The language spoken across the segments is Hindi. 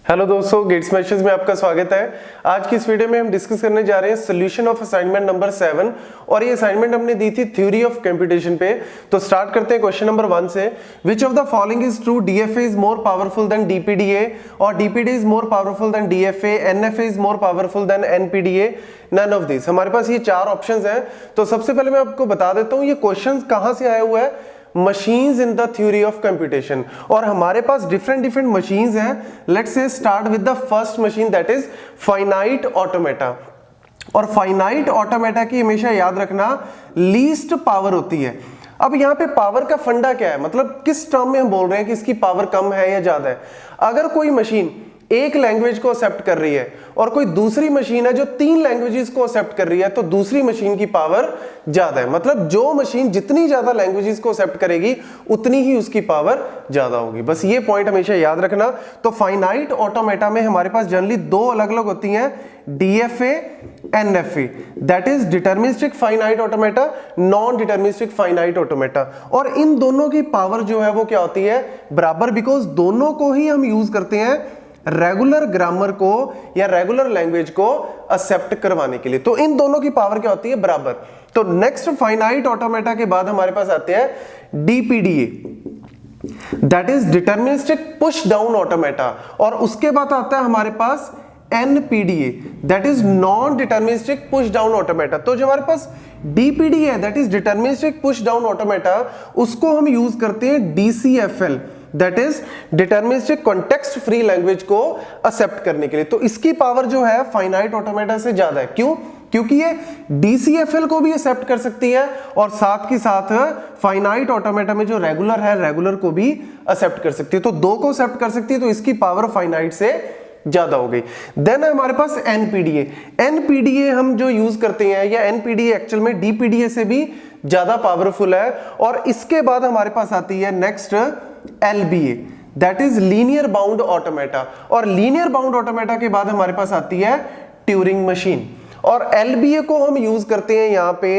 हेलो दोस्तों, गेट स्मैशर्स में आपका स्वागत है। आज की इस वीडियो में हम डिस्कस करने जा रहे हैं सोल्यूशन ऑफ असाइनमेंट नंबर 7 और ये असाइनमेंट हमने दी थी थ्योरी ऑफ कंप्यूटेशन पे। तो स्टार्ट करते हैं क्वेश्चन नंबर 1 से। Which of the following is true? DFA is more powerful than DPDA और DPDA is more powerful than DFA, NFA is more powerful than NPDA, none of this. हमारे पास ये चार ऑप्शंस हैं। तो सबसे पहले मैं आपको बता देता हूँ ये क्वेश्चन कहाँ से आया हुआ है। Machines in the theory of computation, और हमारे पास डिफरेंट मशीन्स हैं। Let's say start with the first machine, that is finite automata. और फाइनाइट ऑटोमेटा की हमेशा याद रखना लीस्ट पावर होती है। अब यहाँ पे पावर का फंडा क्या है, मतलब किस टर्म में हम बोल रहे हैं कि इसकी पावर कम है या ज्यादा है। अगर कोई मशीन एक लैंग्वेज को एक्सेप्ट कर रही है और कोई दूसरी मशीन है जो 3 लैंग्वेजेस को एक्सेप्ट कर रही है, तो दूसरी मशीन की पावर ज्यादा है। मतलब जो मशीन जितनी ज्यादा लैंग्वेजेस को एक्सेप्ट करेगी उतनी ही उसकी पावर ज्यादा होगी। बस ये पॉइंट हमेशा याद रखना। तो फाइनाइट ऑटोमेटा में हमारे पास जनरली दो अलग अलग होती हैं, DFA, NFA, that is deterministic finite automata, non deterministic finite automata. और इन दोनों की पावर जो है वो क्या होती है, बराबर, बिकॉज दोनों को ही हम यूज करते हैं रेगुलर ग्रामर को या रेगुलर लैंग्वेज को एक्सेप्ट करवाने के लिए। तो इन दोनों की पावर क्या होती है, बराबर। तो नेक्स्ट फाइनाइट ऑटोमेटा के बाद हमारे पास आते हैं DPDA, that is deterministic push down automata. और उसके बाद आता है हमारे पास NPDA, that is non deterministic push down automata. तो जो हमारे पास डीपीडीए है, that is deterministic push down automata, उसको हम यूज करते हैं DCFL, that is deterministic context free language को एक्सेप्ट करने के लिए। तो इसकी पावर जो है फाइनाइट ऑटोमेटा से ज्यादा है। क्यों? क्योंकि ये डीसीएफएल को भी एक्सेप्ट कर सकती है और साथ ही साथ फाइनाइट ऑटोमेटा में जो रेगुलर है, रेगुलर को भी एक्सेप्ट कर सकती है। तो दो को एक्सेप्ट कर सकती है, तो इसकी पावर फाइनाइट से ज्यादा हो गई। देन हमारे पास एनपीडीए। एनपीडीए हम जो यूज करते हैं, या एनपीडीए एक्चुअल में डीपीडीए से भी ज्यादा पावरफुल है। और इसके बाद हमारे पास आती है next LBA, that is linear bound automata. और लीनियर बाउंड ऑटोमेटा के बाद हमारे पास आती है ट्यूरिंग मशीन। और एलबीए को हम यूज करते हैं यहां पे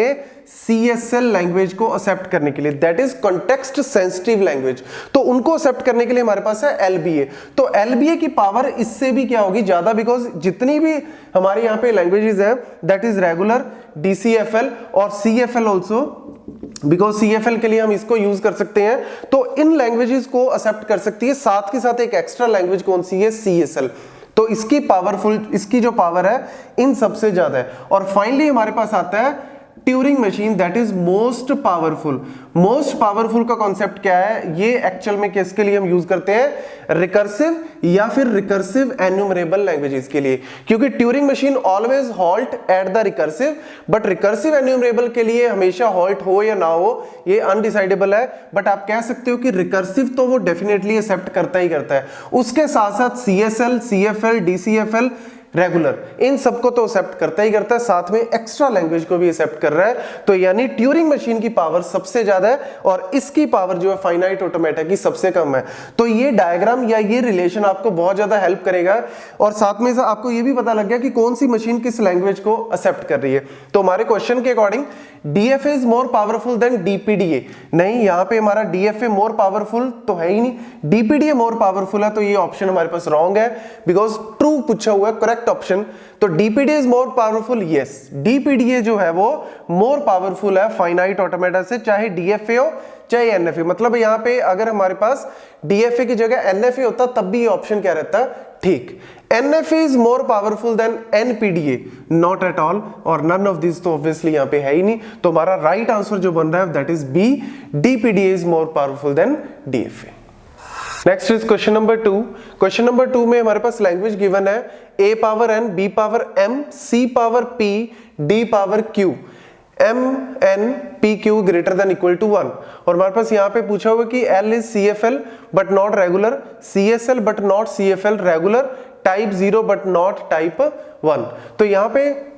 सीएसएल लैंग्वेज को एक्सेप्ट करने के लिए, that is context sensitive language. तो उनको एक्सेप्ट करने के लिए हमारे पास है एलबीए। तो एलबीए की पावर इससे भी क्या होगी, ज्यादा, बिकॉज जितनी भी हमारे यहाँ पे लैंग्वेजेस हैं, दैट इज रेगुलर, डीसीएफएल और सीएफएल ऑल्सो, बिकॉज सीएफएल के लिए हम इसको यूज कर सकते हैं। तो इन लैंग्वेजेस को एक्सेप्ट कर सकती है। साथ के साथ एक एक्स्ट्रा लैंग्वेज कौन सी है, सीएसएल। तो इसकी पावरफुल, इसकी जो पावर है इन सबसे ज्यादा है। और फाइनली हमारे पास आता है Turing machine, that is most powerful. Most powerful का कॉन्सेप्ट क्या है, ये एक्चुअल में किसके लिए हम यूज करते हैं, रिकर्सिव या फिर रिकर्सिव एन्यूमरेबल लैंग्वेजेस के लिए। क्योंकि Turing machine always halt at the recursive, but recursive enumerable के लिए हमेशा हॉल्ट हो या ना हो ये अनडिसाइडेबल है। बट आप कह सकते हो कि रिकर्सिव तो वो डेफिनेटली एक्सेप्ट करता ही करता है। उसके साथ साथ सीएसएल, सीएफएल, डीसीएफएल, रेगुलर, इन सबको तो एक्सेप्ट करता ही करता है, साथ में एक्स्ट्रा लैंग्वेज को भी एक्सेप्ट कर रहा है। तो यानी ट्यूरिंग मशीन की पावर सबसे ज्यादा है और इसकी पावर जो है फाइनाइट ऑटोमेटा की सबसे कम है। तो ये डायग्राम या ये रिलेशन आपको बहुत ज्यादा हेल्प करेगा। और साथ में आपको ये भी पता लग गया कि कौन सी मशीन किस लैंग्वेज को एक्सेप्ट कर रही है। तो हमारे क्वेश्चन के according DFA is more powerful than DPDA, नहीं, यहाँ पे हमारा डीएफए मोर पावरफुल तो है ही नहीं, डीपीडीए मोर पावरफुल है। तो ये ऑप्शन हमारे पास रॉन्ग है, बिकॉज ट्रू पूछा हुआ है, करेक्ट ऑप्शन। तो डीपीडीए इज मोर पावरफुल, यस, डीपीडीए जो है वो मोर पावरफुल है फाइनाइट ऑटोमेटा से, चाहे डीएफए हो चाहे एनएफए। मतलब यहाँ पे अगर हमारे पास डीएफए की जगह एनएफए होता तब भी ये ऑप्शन क्या रहता, ठीक। NFA is more powerful than NPDA, not at all, और नन ऑफ दिस तो ऑब्वियसली यहाँ पे है ही नहीं। तो हमारा राइट आंसर जो बन रहा है that is B, DPDA is more powerful than DFA. Next is question number 2। Question number 2 में हमारे पास लैंग्वेज गिवन है a power n, b power m, c power p, d power q, m n p q greater than equal to 1। और हमारे पास यहाँ पे पूछा हुआ कि l is CFL but not regular, CSL but not CFL, regular, type 0 but not type 1। तो यहाँ पे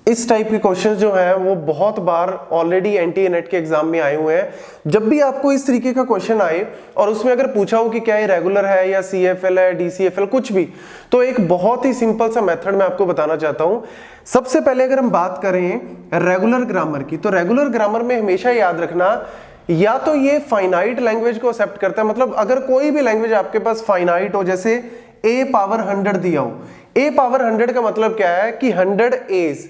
इस टाइप के क्वेश्चन जो है वो बहुत बार ऑलरेडी एनटीए नेट के एग्जाम में आए हुए हैं। जब भी आपको इस तरीके का क्वेश्चन आए और उसमें अगर पूछा हो कि क्या ये रेगुलर है या सीएफएल है, डीसीएफएल, कुछ भी, तो एक बहुत ही सिंपल सा मेथड मैं आपको बताना चाहता हूं। सबसे पहले अगर हम बात करें रेगुलर ग्रामर की, तो रेगुलर ग्रामर में हमेशा याद रखना या तो ये फाइनाइट लैंग्वेज को एक्सेप्ट करता है, मतलब अगर कोई भी लैंग्वेज आपके पास फाइनाइट हो, जैसे a पावर 100 दिया हो, a पावर 100 का मतलब क्या है कि 100 a's,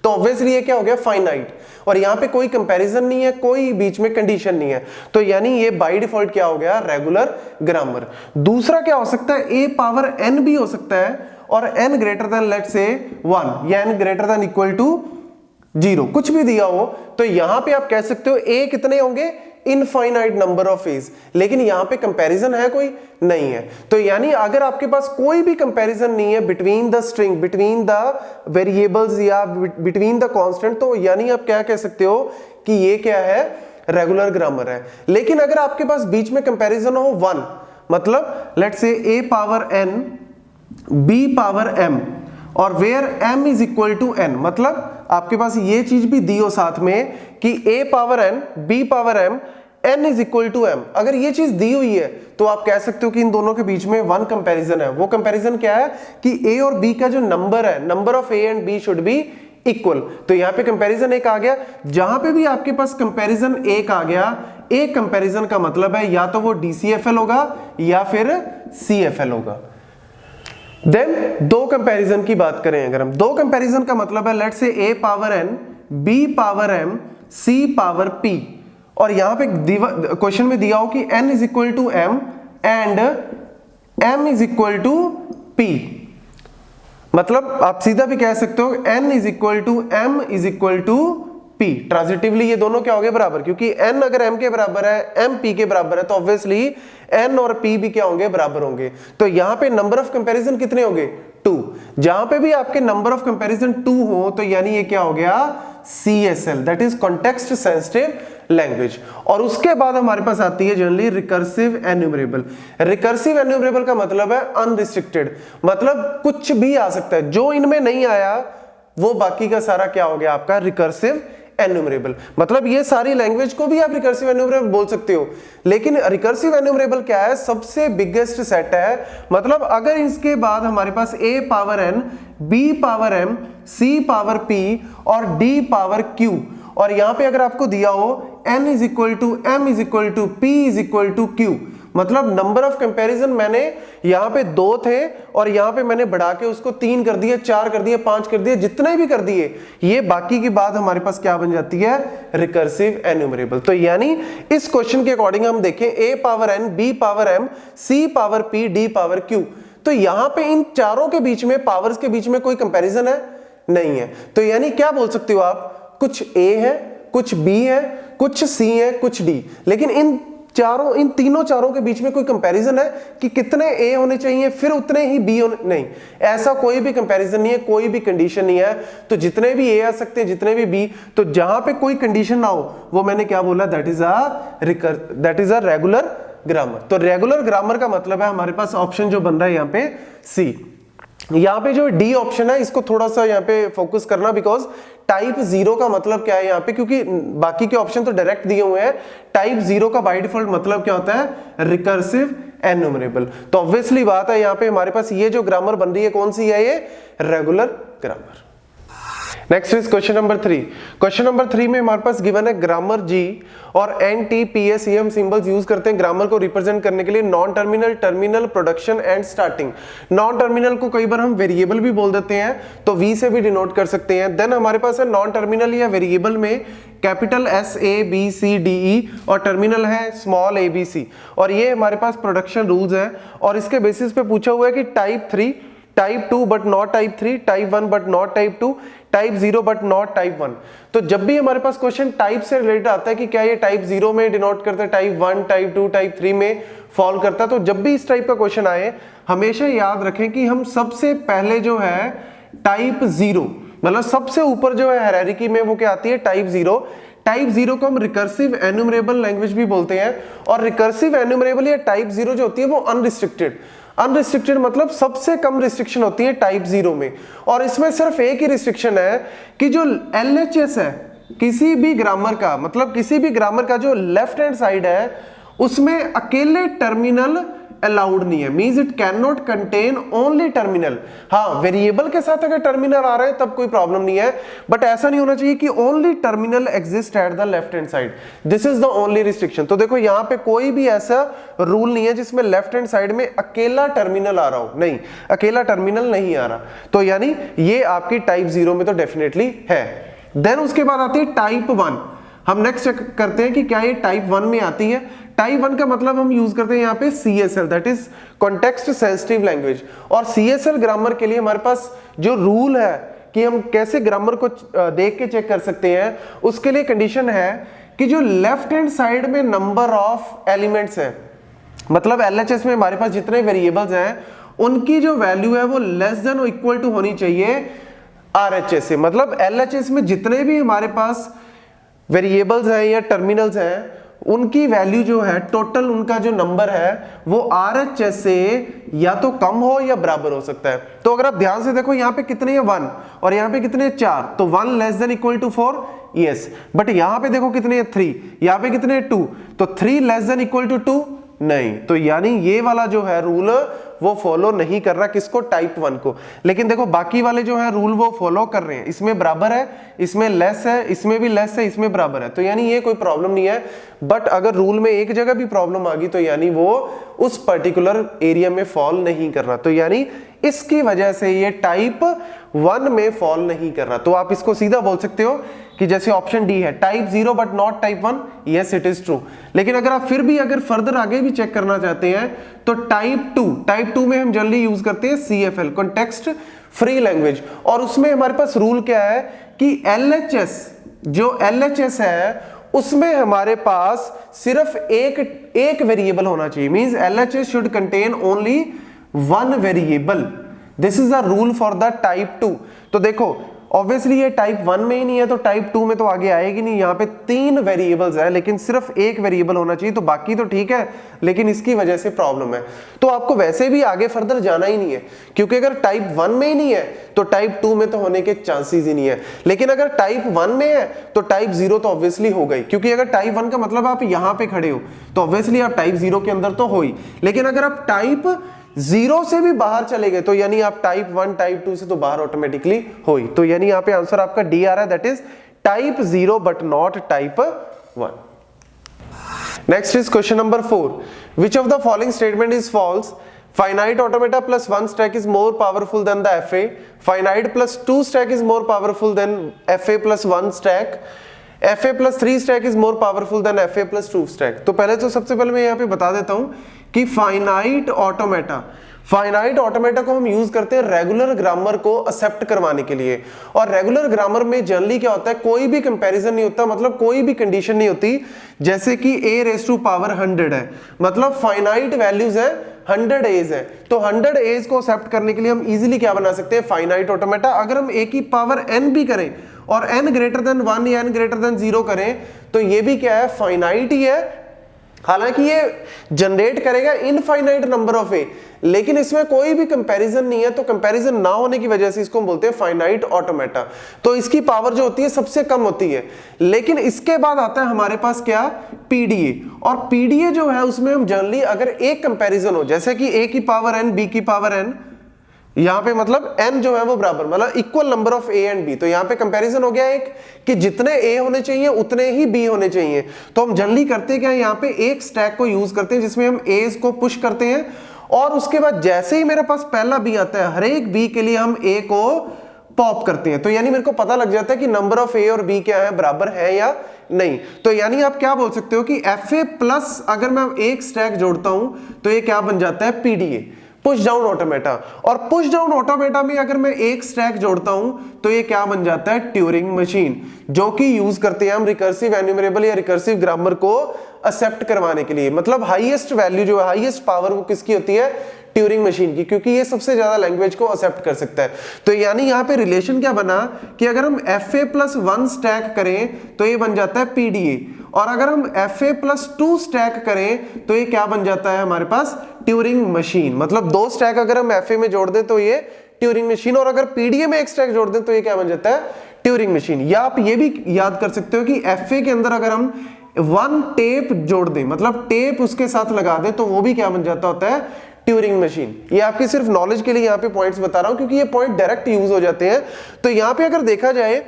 तो ऑब्वियसली ये क्या हो गया फाइनाइट, और यहां पे कोई कंपैरिजन नहीं है, कोई बीच में कंडीशन नहीं है, तो यानी ये बाय डिफॉल्ट क्या हो गया रेगुलर ग्रामर। दूसरा क्या हो सकता है, a पावर n भी हो सकता है और n greater then let's say 1 या n greater than equal to 0, कुछ भी दिया हो, तो यहां पे आप कह सकते हो a कितने होंगे इनफाइनाइट नंबर ऑफ एज, लेकिन यहां पे कंपैरिजन है कोई नहीं है, तो यानी अगर आपके पास कोई भी कंपैरिजन नहीं है between the string, between the variables या बिटवीन द कांस्टेंट, तो यानी आप क्या कह सकते हो कि ये क्या है रेगुलर ग्रामर है। लेकिन अगर आपके पास बीच में कंपैरिजन हो 1, मतलब let's say a power n b power m और where m is equal to n, मतलब आपके पास ये चीज भी दी हो साथ में कि a power n b power m n is equal to m, अगर ये चीज दी हुई है तो आप कह सकते हो कि इन दोनों के बीच में 1 कंपैरिजन है। वो कंपैरिजन क्या है कि a और b का जो नंबर है, number of a and b should be equal, तो यहाँ पे कंपैरिजन एक आ गया। जहां पे भी आपके पास कंपैरिजन एक आ गया, एक कंपैरिजन का मतलब है या तो वो DCFL होगा या फिर CFL होगा। देन दो कंपैरिजन की बात करें, अगर हम दो कंपैरिजन का मतलब है let's say a power n b power m c power p, और यहां पे क्वेश्चन में दिया हो कि n is equal to m and m is equal to p, मतलब आप सीधा भी कह सकते हो n is equal to m is equal to p, transitively ये दोनों क्या हो गए बराबर, क्योंकि n अगर m के बराबर है, m p के बराबर है, तो ऑब्वियसली n और p भी क्या होंगे बराबर होंगे। तो यहां पे नंबर ऑफ कंपैरिजन कितने होंगे 2, जहां पे भी आपके नंबर ऑफ कंपैरिजन 2 हो तो यानी ये क्या हो गया CSL, that is context sensitive language. और उसके बाद हमारे पास आती है जनरली रिकर्सिव एन्यूमरेबल। रिकर्सिव एन्यूमरेबल का मतलब है अनरिस्ट्रिक्टेड, मतलब कुछ भी आ सकता है, जो इनमें नहीं आया वो बाकी का सारा क्या हो गया आपका रिकर्सिव एन्यूमरेबल। मतलब ये सारी लैंग्वेज को भी आप रिकर्सिव एन्यूमरेबल बोल सकते हो, लेकिन रिकर्सिव एन्यूमरेबल क्या है, सबसे बिगेस्ट सेट है, मतलब अगर इसके बाद हमारे पास a power n b power m c power p और d पावर q, और यहां पे अगर आपको दिया हो n is equal to m is equal to p is equal to q, मतलब नंबर ऑफ कंपैरिजन मैंने यहां पे 2 थे और यहां पे मैंने बढ़ा के उसको 3 कर दिए, 4 कर दिए, 5 कर दिए, जितने भी कर दिए, ये बाकी की बात हमारे पास क्या बन जाती है रिकर्सिव एन्यूमरेबल। तो यानी इस क्वेश्चन के अकॉर्डिंग हम देखें a power n b power m c power p d power q, तो यहां पे इन चारों के बीच में पावर्स के बीच में कोई कंपैरिजन है नहीं है, तो यानी क्या बोल सकते हो आप, कुछ a है, कुछ b है, कुछ c है, कुछ d, लेकिन इन तीनों चारों के बीच में कोई कंपैरिजन है कि कितने ए होने चाहिए फिर उतने ही बी होने, नहीं, ऐसा कोई भी कंपैरिजन नहीं है, कोई भी कंडीशन नहीं है, तो जितने भी ए आ सकते हैं जितने भी बी, तो जहां पे कोई कंडीशन ना हो वो मैंने क्या बोला that is a regular grammar. तो रेगुलर ग्रामर का मतलब है हमारे पास ऑप्शन जो बन रहा है यहाँ पे सी। यहाँ पे जो डी ऑप्शन है इसको थोड़ा सा यहाँ पे फोकस करना, बिकॉज टाइप 0 का मतलब क्या है यहाँ पे, क्योंकि बाकी के ऑप्शन तो डायरेक्ट दिए हुए हैं, टाइप 0 का बाय डिफॉल्ट मतलब क्या होता है रिकर्सिव एन्यूमरेबल। तो ऑब्वियसली बात है यहाँ पे हमारे पास ये जो ग्रामर बन रही है कौन सी है, ये regular grammar. Next is question number 3। Question number 3 में हमारे पास गिवन है ग्रामर जी और NT, PS ये हम सिंबल्स यूज करते हैं ग्रामर को रिप्रेजेंट करने के लिए, non terminal, terminal, production and starting. Non terminal को कई बार हम वेरिएबल भी बोल देते हैं, तो V से भी डिनोट कर सकते हैं। देन हमारे पास है नॉन टर्मिनल या वेरिएबल में capital S A B C D E और टर्मिनल है स्मॉल a b c, और ये हमारे पास प्रोडक्शन रूल्स है, और इसके बेसिस पे पूछा हुआ है कि type 3, type 2 but not type 3, type 1 but not type 2, type 0 but not type 1। तो जब भी हमारे पास क्वेश्चन टाइप से रिलेटेड आता है कि क्या ये टाइप 0 में डिनोट करता है, टाइप 1, टाइप 2, टाइप 3 में फॉल करता है, तो जब भी इस टाइप का क्वेश्चन आए हमेशा याद रखें कि हम सबसे पहले जो है टाइप 0, मतलब सबसे ऊपर जो है हायरार्की में वो क्या आती है टाइप 0। टाइप 0 को हम रिकर्सिव एन्यूमरेबल लैंग्वेज भी बोलते हैं, और रिकर्सिव एन्यूमरेबल या टाइप 0 जो होती है वो अनरिस्ट्रिक्टेड, अनरिस्ट्रिक्टेड मतलब सबसे कम रिस्ट्रिक्शन होती है टाइप 0 में, और इसमें सिर्फ एक ही रिस्ट्रिक्शन है कि जो LHS है किसी भी ग्रामर का, मतलब किसी भी ग्रामर का जो लेफ्ट हैंड साइड है उसमें अकेले टर्मिनल अलाउड नहीं है, means it can not contain only terminal. हाँ, वेरिएबल के साथ अगर टर्मिनल आ रहा है तब कोई प्रॉब्लम नहीं है, बट ऐसा नहीं होना चाहिए कि only terminal exist at the left hand side, this is the only restriction. तो देखो यहाँ पे कोई भी ऐसा रूल नहीं है जिसमें लेफ्ट हैंड साइड में अकेला टर्मिनल आ रहा हो, नहीं, अकेला टर्मिनल नहीं आ रहा, तो यानी ये आपकी टाइप 0 में तो डेफिनेटली है। देन उसके बाद आती है टाइप 1। हम नेक्स्ट चेक करते हैं कि क्या ये टाइप 1 में आती है। टाइप 1 का मतलब हम यूज करते हैं यहाँ पे CSL, that is context sensitive language. और CSL ग्रामर के लिए हमारे पास जो रूल है कि हम कैसे ग्रामर को देख के चेक कर सकते हैं, उसके लिए कंडीशन है कि जो लेफ्ट हैंड साइड में नंबर ऑफ एलिमेंट्स है, मतलब LHS में हमारे पास जितने वेरिएबल्स हैं उनकी जो वैल्यू है वो लेस देन और इक्वल टू होनी चाहिए RHS से। मतलब LHS में जितने भी हमारे पास वेरिएबल्स हैं या टर्मिनल्स हैं उनकी वैल्यू जो है, टोटल उनका जो नंबर है वो RHS से या तो कम हो या बराबर हो सकता है। तो अगर आप ध्यान से देखो यहाँ पे कितने हैं 1 और यहाँ पे कितने 4, तो 1 less than equal to 4, yes. But यहाँ पे देखो कितने 3, यहाँ पे कितने 2, तो 3 लेस देन इक्वल टू 2, नहीं। तो यानी ये वाला जो है रूल वो फॉलो नहीं कर रहा, किसको, टाइप 1 को। लेकिन देखो बाकी वाले जो है रूल वो फॉलो कर रहे हैं, इसमें बराबर है, इसमें लेस है, इसमें भी लेस है, इसमें बराबर है, तो यानी ये कोई प्रॉब्लम नहीं है। बट अगर रूल में एक जगह भी प्रॉब्लम आ गई तो यानी वो उस पर्टिकुलर एरिया में फॉल नहीं कर रहा, तो यानी इसकी वजह से ये टाइप 1 में फॉल नहीं कर रहा। तो आप इसको सीधा बोल सकते हो कि जैसे ऑप्शन डी है type 0 but not type 1, yes it is true. लेकिन अगर आप फिर भी अगर फर्दर आगे भी चेक करना चाहते हैं तो टाइप 2 में हम जनरली यूज करते हैं CFL, कॉन्टेक्स्ट फ्री लैंग्वेज। और उसमें हमारे पास रूल क्या है कि LHS, जो LHS है उसमें हमारे पास सिर्फ एक वेरिएबल होना चाहिए, means LHS should contain only 1 variable, this is a rule for the type 2। तो देखो ऑब्वियसली ये टाइप 1 में ही नहीं है तो टाइप 2 में तो आगे आएगी नहीं। यहाँ पे 3 वेरिएबल्स है लेकिन सिर्फ एक वेरिएबल होना चाहिए, तो बाकी तो ठीक है, लेकिन इसकी वजह से प्रॉब्लम है। तो आपको वैसे भी आगे फर्दर जाना ही नहीं है, क्योंकि अगर टाइप 1 में ही नहीं है तो टाइप 2 में तो होने के चांसेस ही नहीं है। लेकिन अगर टाइप 1 में है तो टाइप 0 तो ऑब्वियसली हो गई, क्योंकि अगर टाइप 1 का मतलब आप यहाँ पे खड़े हो तो ऑब्वियसली आप टाइप 0 के अंदर तो हो ही। लेकिन अगर आप टाइप 0 से भी बाहर चले गए तो यानी आप टाइप 1 टाइप 2 से तो बाहर ऑटोमेटिकली हो ही। तो यानी यहाँ पे आंसर आपका डी आ रहा है, that is type 0 but not type 1। Next is question number 4, which of the following statement is false? Finite automata plus 1 stack is more powerful than the FA. Finite plus 2 stack is more powerful than FA plus 1 stack. FA plus 3 stack is more powerful than FA plus 2 stack. तो पहले तो सबसे पहले मैं यहाँ पे बता देता हूँ कि फाइनाइट ऑटोमेटा को हम यूज करते हैं रेगुलर ग्रामर को एक्सेप्ट करवाने के लिए। और रेगुलर ग्रामर में जनरली क्या होता है, कोई भी कंपैरिजन नहीं होता, मतलब कोई भी कंडीशन नहीं होती। जैसे कि a रेज़ टू पावर 100 है, मतलब फाइनाइट वैल्यूज है, 100 एज है, तो 100 एज को एक्सेप्ट करने के लिए हम इजीली क्या बना सकते हैं, फाइनाइट ऑटोमेटा। अगर हम a की पावर n भी करें और n ग्रेटर देन 1 या n ग्रेटर देन 0 करें तो ये भी क्या है, फाइनाइट ही है। हालांकि ये जनरेट करेगा इनफाइनाइट नंबर ऑफ ए, लेकिन इसमें कोई भी कंपैरिजन नहीं है, तो कंपैरिजन ना होने की वजह से इसको हम बोलते हैं फाइनाइट ऑटोमेटा। तो इसकी पावर जो होती है सबसे कम होती है। लेकिन इसके बाद आता है हमारे पास क्या, पीडीए। और पीडीए जो है उसमें हम जनरली अगर एक कंपैरिजन हो, जैसे कि ए की पावर n बी की पावर n, यहाँ पे मतलब n जो है वो बराबर, मतलब equal number of a and b, तो यहाँ पे कंपैरिजन हो गया एक कि जितने a होने चाहिए उतने ही b होने चाहिए। तो हम जनरली करते क्या है, यहाँ पे एक स्टैक को यूज करते हैं जिसमें हम a को पुश करते हैं और उसके बाद जैसे ही मेरे पास पहला b आता है, हर एक b के लिए हम a को पॉप करते हैं। तो यानी मेरे को पता लग जाता है कि नंबर ऑफ a और b क्या है, बराबर है या नहीं। तो यानी आप क्या बोल सकते हो कि fa प्लस अगर मैं एक स्टैक जोड़ता हूं तो ये क्या बन जाता है, pda, पुश डाउन ऑटोमेटा। और पुश डाउन ऑटोमेटा में अगर मैं एक स्टैक जोड़ता हूं तो ये क्या बन जाता है, ट्यूरिंग मशीन, जो कि यूज करते हैं हम रिकर्सिव एन्यूमरेबल या रिकर्सिव ग्रामर को एक्सेप्ट करवाने के लिए। मतलब हाईएस्ट वैल्यू जो है, हाईएस्ट पावर वो किसकी होती है, ट्यूरिंग मशीन की, क्योंकि ये सबसे ज्यादा लैंग्वेज को एक्सेप्ट कर सकता है। तो यानी यहाँ पे रिलेशन क्या बना कि अगर हम fa प्लस 1 स्टैक करें तो ये बन जाता है pda, और अगर हम fa प्लस 2 स्टैक करें तो ये क्या बन जाता है हमारे पास, ट्यूरिंग मशीन। मतलब 2 स्टैक अगर हम fa में जोड़ दें तो ये ट्यूरिंग मशीन, और अगर pda में एक स्टैक जोड़ दें तो ये क्या बन जाता है, ट्यूरिंग मशीन। या आप ये भी याद कर सकते हो कि fa के अंदर अगर हम वन टेप जोड़ दे, मतलब टेप उसके साथ लगा दे, तो वो भी क्या बन जाता होता है, ट्यूरिंग मशीन। ये आपकी सिर्फ नॉलेज के लिए यहाँ पे पॉइंट्स बता रहा हूं, क्योंकि ये पॉइंट डायरेक्ट यूज हो जाते हैं। तो यहाँ पे अगर देखा जाए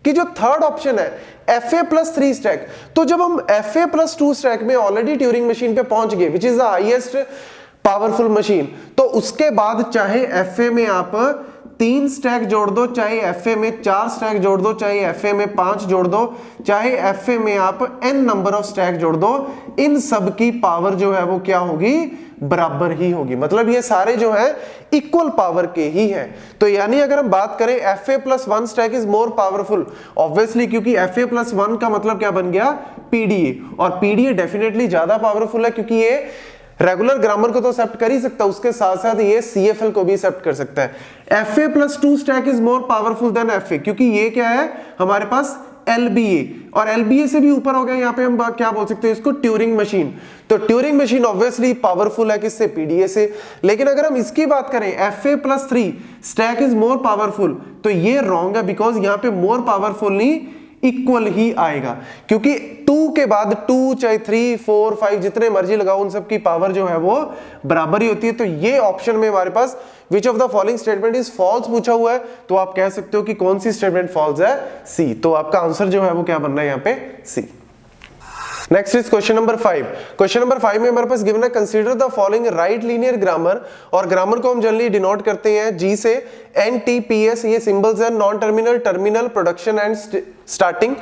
कि जो थर्ड ऑप्शन है FA+3 स्टैक, तो जब हम FA+2 स्टैक में ऑलरेडी ट्यूरिंग मशीन पे पहुंच गए, which is the highest powerful machine, तो उसके बाद चाहे FA में आप 3 स्टैक जोड़ दो, चाहे FA में 4 स्टैक जोड़ दो, चाहे FA में 5 जोड़ दो, चाहे FA में आप n नंबर ऑफ स्टैक जोड़ दो, इन सब की पावर जो है वो क्या होगी, बराबर ही होगी। मतलब ये सारे जो है इक्वल पावर के ही हैं। तो यानी अगर हम बात करें FA+1 stack is more powerful, obviously, क्योंकि FA+1 का मतलब क्या बन गया, PDA, और PDA डेफिनेटली ज्यादा पावरफुल है, क्योंकि ये रेगुलर ग्रामर को तो एक्सेप्ट कर ही सकता है, उसके साथ साथ ये CFL को भी एक्सेप्ट कर सकता है। FA+2 stack is more powerful then FA, क्योंकि ये क्या है हमारे पास LBA, और LBA से भी ऊपर हो गया, यहाँ पे हम क्या बोल सकते हैं इसको, ट्यूरिंग मशीन। तो ट्यूरिंग मशीन ऑब्वियसली पावरफुल है किससे, PDA से। लेकिन अगर हम इसकी बात करें FA+3 stack is more powerful, तो ये रॉन्ग है, बिकॉज यहाँ पे मोर पावरफुल नहीं, इक्वल ही आएगा, क्योंकि 2 के बाद 2 चाहे 3 4 5 जितने मर्जी लगाओ, उन सब की पावर जो है वो बराबर ही होती है। तो ये ऑप्शन में हमारे पास which of the following statement is false पूछा हुआ है, तो आप कह सकते हो कि कौन सी स्टेटमेंट फॉल्स है, सी। तो आपका आंसर जो है वो क्या बनना है यहाँ पे, C. Next is question number 5। Question number 5 में हमारे पास गिवन है consider the following right linear grammar, और ग्रामर को हम जनरली डिनोट करते हैं G से, NTPS ये सिंबल्स है, non terminal, terminal, production and starting.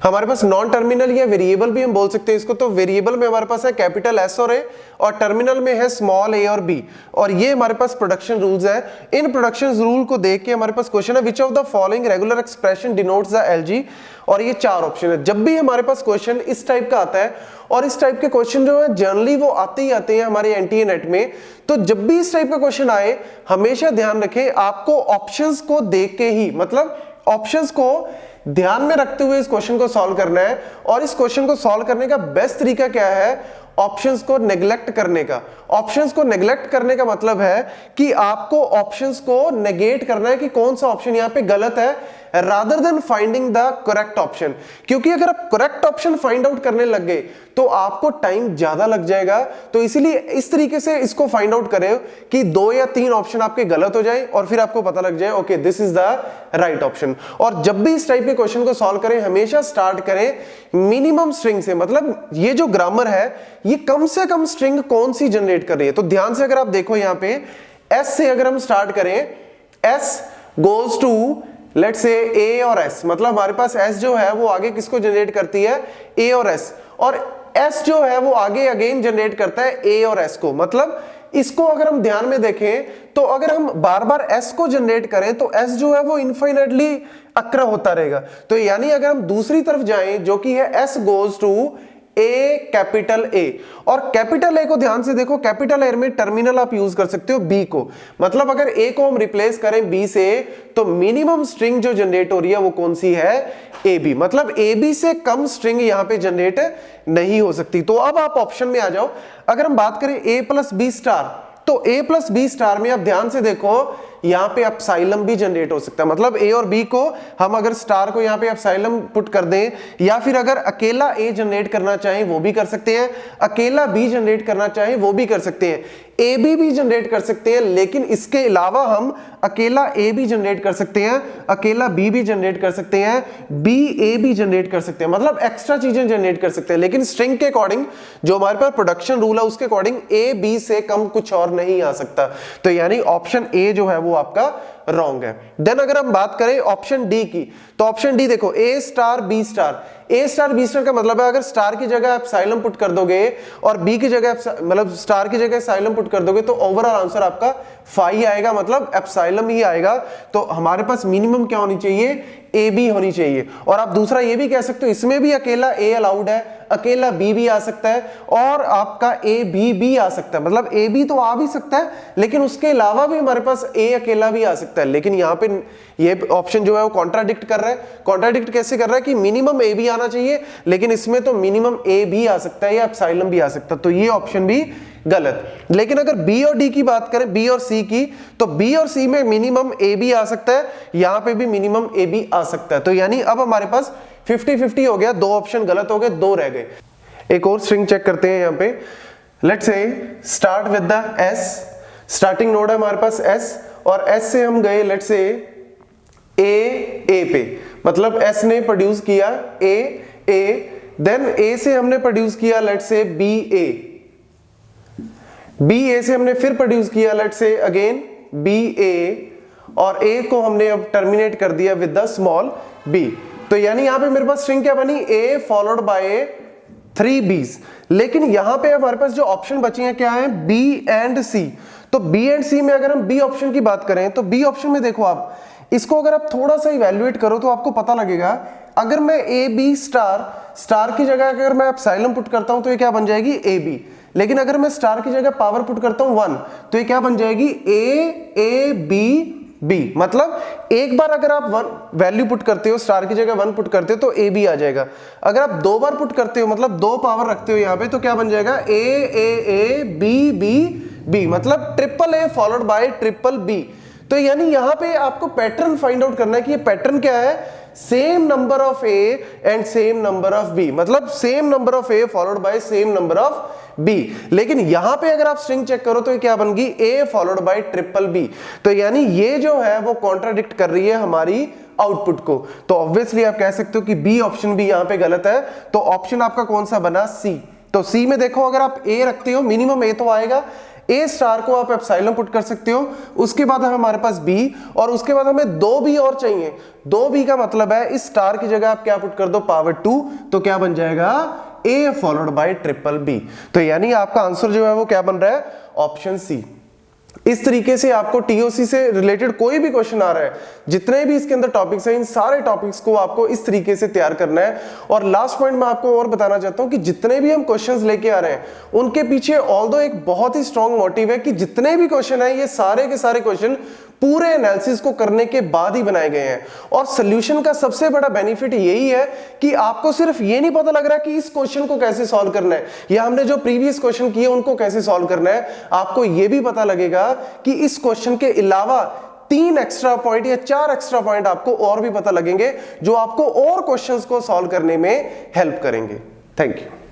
हमारे पास नॉन टर्मिनल या वेरिएबल भी हम बोल सकते हैं इसको। तो वेरिएबल में हमारे पास है कैपिटल S और A, और टर्मिनल में है स्मॉल a और B, और ये हमारे पास प्रोडक्शन रूल्स है। इन प्रोडक्शन रूल को देख के हमारे पास क्वेश्चन है विच of the following regular expression denotes the LG, और ये 4 ऑप्शन है। जब भी हमारे पास क्वेश्चन इस टाइप का आता है, और इस टाइप के क्वेश्चन जो है जनरली वो आते ही आते हैं हमारे NTA नेट में, तो जब भी इस टाइप का क्वेश्चन आए हमेशा ध्यान रखें आपको ऑप्शंस को देख के ही, मतलब ऑप्शंस को ध्यान में रखते हुए इस क्वेश्चन को सॉल्व करना है। और इस क्वेश्चन को सॉल्व करने का बेस्ट तरीका क्या है, ऑप्शंस को नेग्लेक्ट करने का। ऑप्शंस को नेग्लेक्ट करने का मतलब है कि आपको ऑप्शंस को नेगेट करना है कि कौन सा ऑप्शन यहाँ पे गलत है, rather than finding the correct option. क्योंकि अगर आप करेक्ट ऑप्शन फाइंड आउट करने लग गए तो आपको टाइम ज्यादा लग जाएगा। तो इसीलिए इस तरीके से इसको फाइंड आउट करें कि 2 या 3 ऑप्शन आपके गलत हो जाए, और फिर आपको पता लग जाए okay this is the right option. और जब भी इस टाइप के क्वेश्चन को सॉल्व करें हमेशा स्टार्ट करें मिनिमम स्ट्रिंग से, मतलब ये जो ग्रामर है ये कम से कम स्ट्रिंग कौन सी जनरेट कर रही है। तो ध्यान से अगर आप देखो यहाँ पे S से अगर हम स्टार्ट करें, S goes to let's say A और S, मतलब हमारे पास S जो है वो आगे किसको जनरेट करती है, A और S, और S जो है वो आगे अगेन जनरेट करता है A और S को। मतलब इसको अगर हम ध्यान में देखें तो अगर हम बार बार S को जनरेट करें तो S जो है वो इनफाइनाइटली अक्र होता रहेगा। तो यानी अगर हम दूसरी तरफ जाएं जो कि है S goes to A capital A, और कैपिटल A को ध्यान से देखो, कैपिटल A में टर्मिनल आप यूज कर सकते हो B को, मतलब अगर A को हम रिप्लेस करें B से तो मिनिमम स्ट्रिंग जो जनरेट हो रही है वो कौन सी है, AB, मतलब AB से कम स्ट्रिंग यहां पे जनरेट नहीं हो सकती। तो अब आप ऑप्शन में आ जाओ। अगर हम बात करें A प्लस B स्टार, तो A प्लस B स्टार में आप ध्यान से देखो यहाँ पे एप्सिलॉन भी जनरेट हो सकता है, मतलब A और B को हम अगर स्टार को यहाँ पे एप्सिलॉन पुट कर दें, या फिर अगर अकेला A जनरेट करना चाहें वो भी कर सकते हैं, अकेला B जनरेट करना चाहें वो भी कर सकते हैं, AB भी जनरेट कर सकते हैं। लेकिन इसके अलावा हम अकेला A भी जनरेट कर सकते हैं, अकेला B भी जनरेट कर सकते हैं, BA भी जनरेट कर सकते हैं, मतलब एक्स्ट्रा चीजें जनरेट कर सकते हैं। लेकिन स्ट्रिंग के अकॉर्डिंग जो हमारे पास प्रोडक्शन रूल है उसके अकॉर्डिंग A B से कम कुछ और नहीं आ सकता। तो यानी ऑप्शन A जो है वो आपका रॉन्ग है। देन अगर हम बात करें ऑप्शन डी की, तो ऑप्शन डी देखो A star B star, A star B star का मतलब है अगर स्टार की जगह एप्सिलॉन पुट कर दोगे और B की जगह मतलब स्टार की जगह एप्सिलॉन पुट कर दोगे तो ओवरऑल आंसर आपका 5 आएगा, मतलब एप्सिलॉन ही आएगा। तो हमारे पास मिनिमम क्या होनी चाहिए, AB होनी चाहिए। और आप दूसरा ये भी कह सकते हो इसमें भी अकेला A अलाउड है, अकेला B भी आ सकता है, और आपका AB भी आ सकता है, मतलब AB तो आ भी सकता है लेकिन उसके अलावा भी हमारे पास A अकेला भी आ सकता है। लेकिन यहाँ पे ये ऑप्शन जो है वो कॉन्ट्राडिक्ट कर रहा है। कॉन्ट्राडिक्ट कैसे कर रहा है कि मिनिमम AB आना चाहिए, लेकिन इसमें तो मिनिमम A भी आ सकता है या एप्सिलॉन भी आ सकता है, तो ये ऑप्शन भी गलत। लेकिन अगर B और D की बात करें, B और C की, तो B और C में मिनिमम AB आ सकता है, यहां पे भी मिनिमम AB आ सकता है। तो यानी अब हमारे पास 50-50 हो गया, दो ऑप्शन गलत हो गए, दो रह गए। एक और स्ट्रिंग चेक करते हैं यहाँ पे। Let's say start with the S, starting node है हमारे पास एस, और एस से हम गए लेट्स से ए पे, मतलब एस ने प्रोड्यूस किया ए, देन ए से हमने प्रोड्यूस किया लेट्स से बी ए से हमने फिर प्रोड्यूस किया लेट्स से अगेन बी ए, और ए को हमने अब टर्मिनेट कर दिया विद द स्मॉल बी। तो यानी यहां पे मेरे पास स्ट्रिंग क्या बनी, ए फॉलोड बाय 3 बीज। लेकिन यहां पे हमारे पास जो ऑप्शन बची हैं क्या है, बी एंड सी। तो बी एंड सी में अगर हम बी ऑप्शन की बात करें तो बी ऑप्शन में देखो आप इसको अगर आप थोड़ा सा इवैल्यूएट करो तो आपको पता लगेगा, अगर मैं ए बी स्टार की जगह अगर मैं एप्सिलॉन पुट करता हूं तो ये क्या बन जाएगी, ए बी। लेकिन अगर मैं स्टार की जगह पावर पुट करता हूं 1 तो ये क्या बन जाएगी, ए बी बी। मतलब एक बार अगर आप वैल्यू पुट करते हो, स्टार की जगह 1 पुट करते हो तो ए बी आ जाएगा। अगर आप दो बार पुट करते हो, मतलब दो पावर रखते हो यहाँ पे, तो क्या बन जाएगा, ए बी बी बी, मतलब triple A followed by triple B. तो यानी यहां पे आपको पैटर्न फाइंड आउट करना है कि ये पैटर्न क्या है, same number of A and same number of B, मतलब same number of A followed by same number of B. लेकिन यहां पे अगर आप स्ट्रिंग चेक करो तो ये क्या बन गई, ए फॉलोड बाय ट्रिपल बी। तो यानी ये जो है वो कॉन्ट्राडिक्ट कर रही है हमारी आउटपुट को। तो ऑब्वियसली आप कह सकते हो कि बी ऑप्शन भी यहां पे गलत है। तो ऑप्शन आपका कौन सा बना, सी। तो सी में देखो अगर आप ए रखते हो, मिनिमम ए तो आएगा, ए स्टार को आप एप्सिलॉन पुट कर सकते हो, उसके बाद है हमारे पास बी, और उसके बाद हमें दो बी और चाहिए। दो बी का मतलब है इस स्टार की जगह आप क्या पुट कर दो, पावर 2, तो क्या बन जाएगा, ए फॉलोड बाय ट्रिपल बी। तो यानी आपका आंसर जो है वो क्या बन रहा है, ऑप्शन सी। इस तरीके से आपको टीओसी से रिलेटेड कोई भी क्वेश्चन आ रहा है, जितने भी इसके अंदर टॉपिक्स हैं, इन सारे टॉपिक्स को आपको इस तरीके से तैयार करना है। और लास्ट पॉइंट मैं आपको और बताना चाहता हूं कि जितने भी हम क्वेश्चंस लेके आ रहे हैं उनके पीछे ऑल्दो एक बहुत ही स्ट्रॉन्ग मोटिव है कि जितने भी क्वेश्चन है ये सारे के सारे क्वेश्चन पूरे एनालिसिस को करने के बाद ही बनाए गए हैं। और सॉल्यूशन का सबसे बड़ा बेनिफिट यही है कि आपको सिर्फ ये नहीं पता लग रहा कि इस क्वेश्चन को कैसे सॉल्व करना है या हमने जो प्रीवियस क्वेश्चन किए उनको कैसे सॉल्व करना है, आपको ये भी पता लगेगा कि इस क्वेश्चन के अलावा 3 एक्स्ट्रा पॉइंट या 4 एक्स्ट्रा पॉइंट आपको और भी पता लगेंगे जो आपको और क्वेश्चंस को सॉल्व करने में हेल्प करेंगे। Thank you.